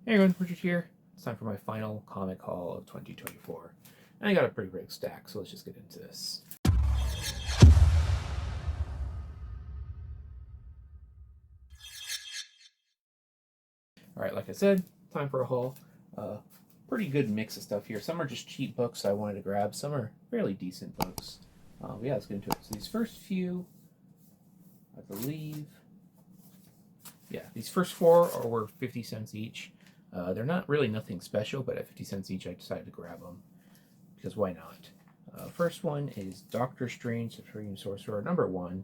Hey everyone, Richard here. It's time for my final comic haul of 2024. And I got a pretty big stack, so let's just get into this. Alright, like I said, time for a haul. Pretty good mix of stuff here. Some are just cheap books I wanted to grab, some are fairly decent books. Yeah, let's get into it. So these first few, I believe, these first four were 50 cents each. They're not really nothing special, but at 50 cents each I decided to grab them, because why not? First one is Doctor Strange Supreme Sorcerer #1,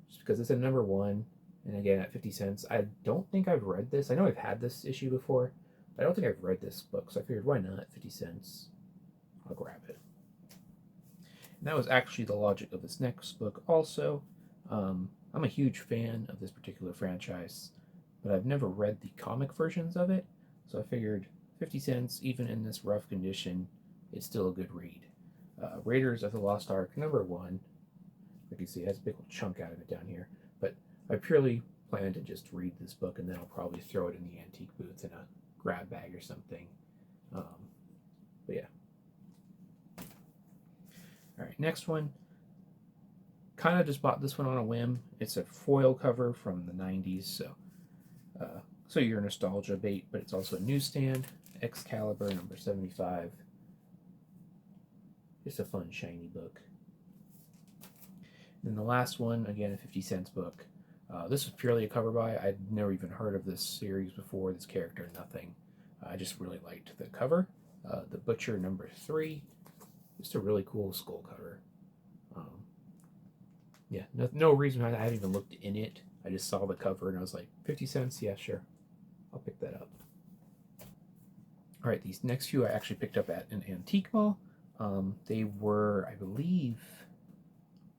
just because it's a #1, and again at 50 cents. I don't think I've read this. I know I've had this issue before, but I don't think I've read this book, so I figured why not? 50 cents, I'll grab it. And that was actually the logic of this next book also. I'm a huge fan of this particular franchise, but I've never read the comic versions of it, so I figured 50 cents, even in this rough condition, it's still a good read. Raiders of the Lost Ark #1. Like you see, it has a big chunk out of it down here, but I purely plan to just read this book, and then I'll probably throw it in the antique booth in a grab bag or something. But yeah. Alright, next one. Kind of just bought this one on a whim. It's a foil cover from the 90s, so your nostalgia bait, but it's also a newsstand. Excalibur #75. Just a fun, shiny book. And then the last one, again, a 50 cents book. This was purely a cover buy. I'd never even heard of this series before, this character, nothing. I just really liked the cover. The Butcher #3. Just a really cool skull cover. Yeah, no reason I haven't even looked in it. I just saw the cover and I was like, 50 cents? Yeah, sure. I'll pick that up. Alright, these next few I actually picked up at an antique mall. They were, I believe...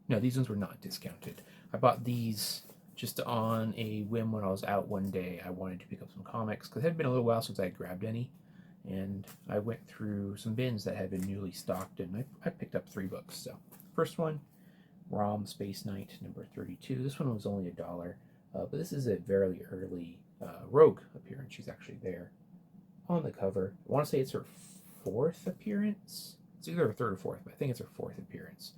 No, these ones were not discounted. I bought these just on a whim when I was out one day. I wanted to pick up some comics because it had been a little while since I had grabbed any. And I went through some bins that had been newly stocked, and I picked up 3 books. So, first one, ROM Space Knight #32. This one was only $1, but this is a very early Rogue appearance. She's actually there on the cover. I want to say it's her 4th appearance. It's either her 3rd or 4th, but I think it's her 4th appearance.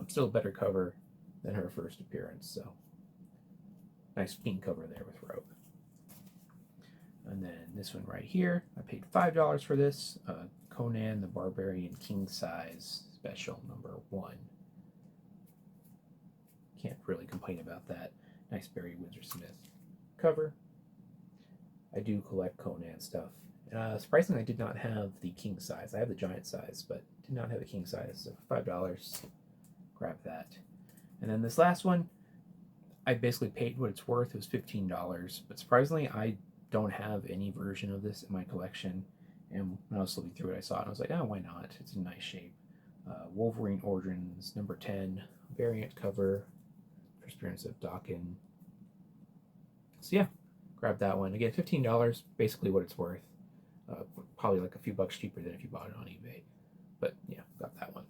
Still a better cover than her 1st appearance, so nice clean cover there with Rogue. And then this one right here, I paid $5 for this. Conan the Barbarian King Size Special #1. Can't really complain about that. Nice Barry Windsor Smith cover. I do collect Conan stuff. Surprisingly, I did not have the king size. I have the giant size, but did not have the king size. So $5, grab that. And then this last one, I basically paid what it's worth. It was $15. But surprisingly, I don't have any version of this in my collection. And when I was flipping through it, I saw it and I was like, oh, why not? It's in nice shape. Wolverine Origins #10 variant cover. First appearance of Dawkins. So yeah, grab that one. Again, $15, basically what it's worth. Probably like a few bucks cheaper than if you bought it on eBay. But yeah, got that one.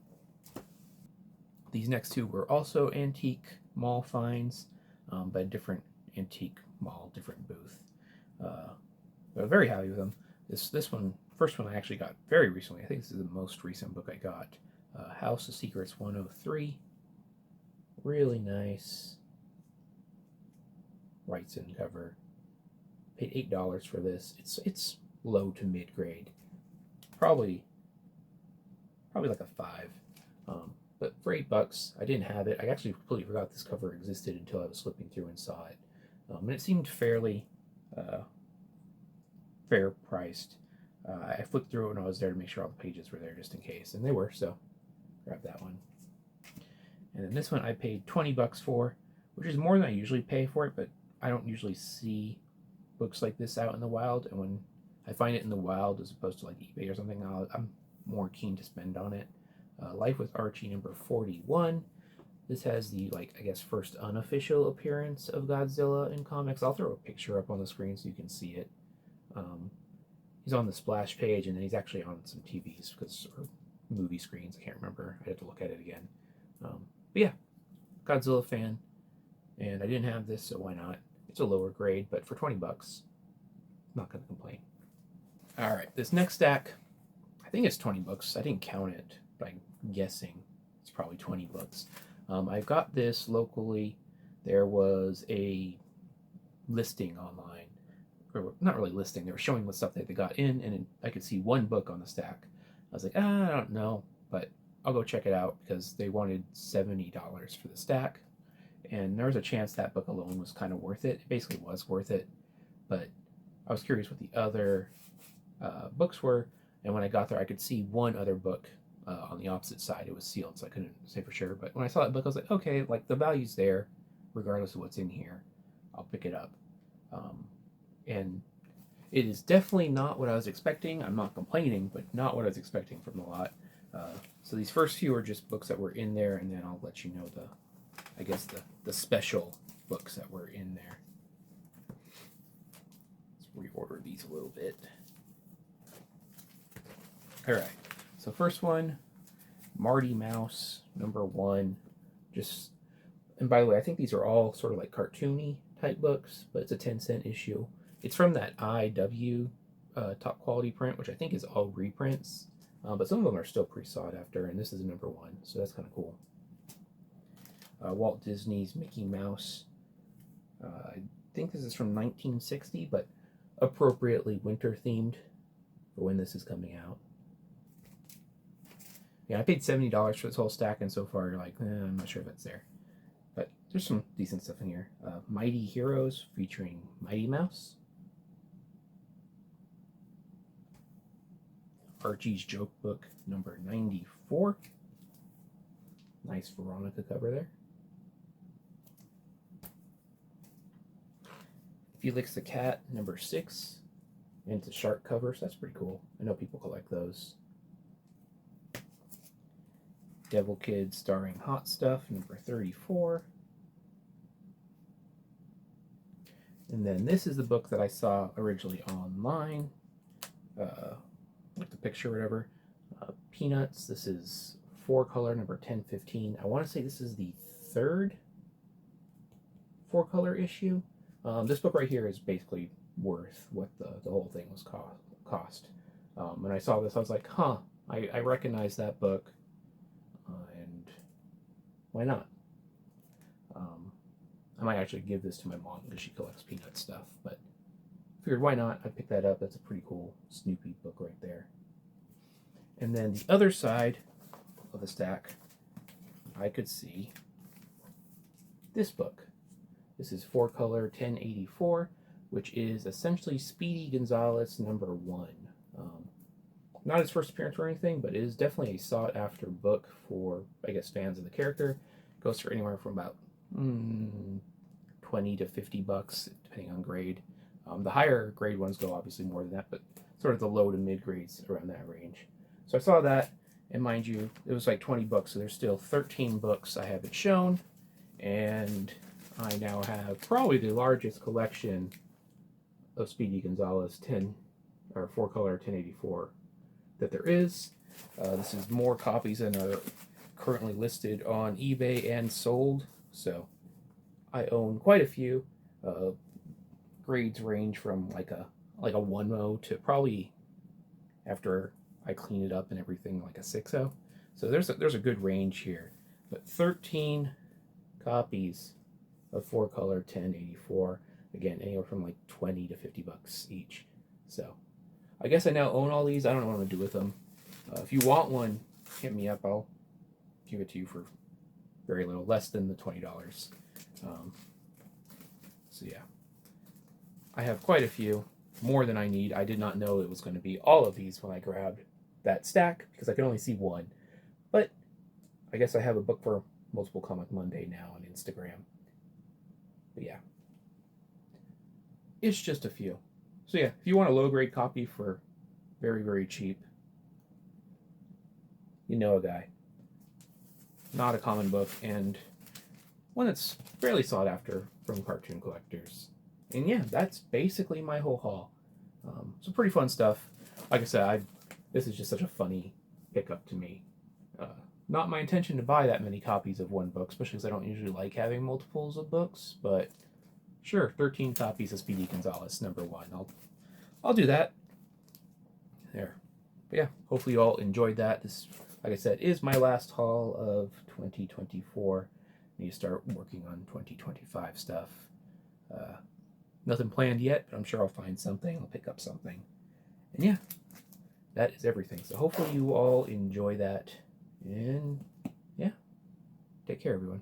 These next two were also antique mall finds, but a different antique mall, different booth. But I'm very happy with them. This one, first one I actually got very recently. I think this is the most recent book I got. House of Secrets 103. Really nice. Wrightson cover. Paid $8 for this. It's low to mid grade. Probably like a 5. But for $8, I didn't have it. I actually completely forgot this cover existed until I was flipping through and saw it. And it seemed fairly fair priced. I flipped through it when I was there to make sure all the pages were there just in case, and they were, so grab that one. And then this one I paid $20 for, which is more than I usually pay for it, but I don't usually see books like this out in the wild, and when I find it in the wild as opposed to like eBay or something, I'm more keen to spend on it. Life with Archie #41. This has the, I guess, first unofficial appearance of Godzilla in comics. I'll throw a picture up on the screen so you can see it. He's on the splash page, and then he's actually on some TVs, or movie screens. I can't remember. I'd have to look at it again. But yeah, Godzilla fan, and I didn't have this, so why not? It's a lower grade, but for $20, I'm not going to complain. All right, this next stack, I think it's 20 books. I didn't count it, but I'm guessing it's probably 20 books. I got this locally. There was a listing online, or not really listing. They were showing what stuff that they got in, and I could see one book on the stack. I was like, I don't know, but I'll go check it out because they wanted $70 for the stack, and there was a chance that book alone was kind of worth it. It basically was worth it, but I was curious what the other books were, and when I got there, I could see one other book on the opposite side. It was sealed, so I couldn't say for sure. But when I saw that book, I was like, okay, like the value's there, regardless of what's in here. I'll pick it up. And it is definitely not what I was expecting. I'm not complaining, but not what I was expecting from the lot. So these first few are just books that were in there, and then I'll let you know the special books that were in there. Let's reorder these a little bit. All right. So first one, Marty Mouse, #1. And by the way, I think these are all sort of like cartoony type books, but it's a 10-cent issue. It's from that IW top quality print, which I think is all reprints, but some of them are still pretty sought after, and this is #1, so that's kind of cool. Walt Disney's Mickey Mouse. I think this is from 1960, but appropriately winter themed for when this is coming out. Yeah, I paid $70 for this whole stack, and so far you're like, I'm not sure if that's there. But there's some decent stuff in here. Mighty Heroes featuring Mighty Mouse. Archie's Joke Book #94. Nice Veronica cover there. Felix the Cat #6. And it's a shark cover, so that's pretty cool. I know people collect those. Devil Kids starring Hot Stuff #34. And then this is the book that I saw originally online. Like the picture or whatever. Peanuts. This is 4-color #1015. I want to say this is the 3rd 4-color issue. This book right here is basically worth what the whole thing was cost. When I saw this, I was like, huh, I recognize that book. And why not? I might actually give this to my mom because she collects Peanut stuff, but figured why not? I'd pick that up. That's a pretty cool Snoopy book right there. And then the other side of the stack, I could see this book. This is 4-color 1084, which is essentially Speedy Gonzales #1. Not his first appearance or anything, but it is definitely a sought-after book for, I guess, fans of the character. Goes for anywhere from about $20 to $50, depending on grade. The higher grade ones go obviously more than that, but sort of the low to mid grades around that range. So I saw that, and mind you, it was like 20 books, so there's still 13 books I haven't shown, and I now have probably the largest collection of Speedy Gonzales 4-color 1084 that there is. This is more copies than are currently listed on eBay and sold, so I own quite a few. Grades range from like a 1-0 to probably, after I clean it up and everything, like a 6-0. So there's a good range here. But 13 copies of 4-color 1084. Again, anywhere from like 20 to $50 each. So I guess I now own all these. I don't know what I'm gonna do with them. If you want one, hit me up. I'll give it to you for very little, less than the $20. So yeah, I have quite a few, more than I need. I did not know it was going to be all of these when I grabbed that stack because I could only see one. But I guess I have a book for Multiple Comic Monday now on Instagram. But yeah, it's just a few. So yeah, if you want a low-grade copy for very, very cheap, you know a guy. Not a common book, and one that's fairly sought after from cartoon collectors. And yeah, that's basically my whole haul. Some pretty fun stuff. Like I said, this is just such a funny pickup to me. Not my intention to buy that many copies of one book, especially because I don't usually like having multiples of books, but sure, 13 copies of Speedy Gonzales #1. I'll do that. yeah, hopefully you all enjoyed that. This, like I said, is my last haul of 2024. I need to start working on 2025 stuff. Nothing planned yet, but I'm sure I'll find something. I'll pick up something. And yeah, that is everything. So hopefully you all enjoy that. And yeah, take care, everyone.